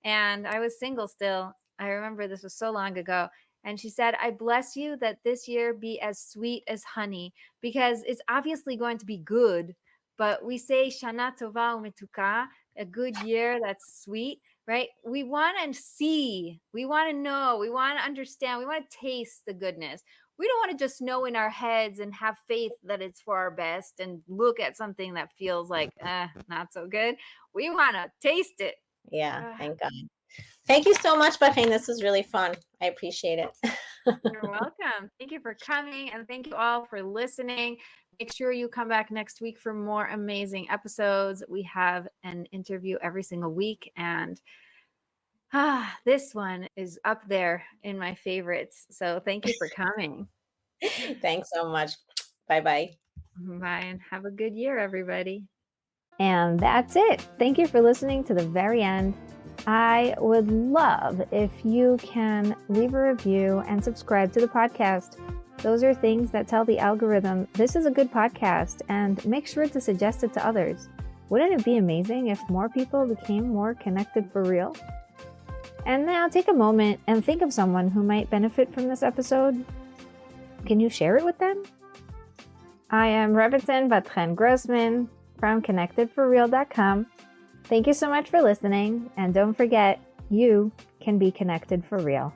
and I was single still. I remember this was so long ago. And she said, I bless you that this year be as sweet as honey, because it's obviously going to be good. But we say Shana Tova Umetuka, a good year that's sweet, right? We want to see, we want to know, we want to understand, we want to taste the goodness. We don't want to just know in our heads and have faith that it's for our best and look at something that feels like not so good. We want to taste it. Yeah, thank God. Thank you so much, Bat-Chen. This was really fun. I appreciate it. You're welcome. Thank you for coming, and thank you all for listening. Make sure you come back next week for more amazing episodes. We have an interview every single week, and this one is up there in my favorites. So thank you for coming. Thanks so much. Bye-bye. Bye, and have a good year, everybody. And that's it. Thank you for listening to the very end. I would love if you can leave a review and subscribe to the podcast. Those are things that tell the algorithm this is a good podcast, and make sure to suggest it to others. Wouldn't it be amazing if more people became more connected for real? And now take a moment and think of someone who might benefit from this episode. Can you share it with them? I am Rebbetzin Bat-Chen Grossman from connectedforreal.com. Thank you so much for listening, and don't forget, you can be connected for real.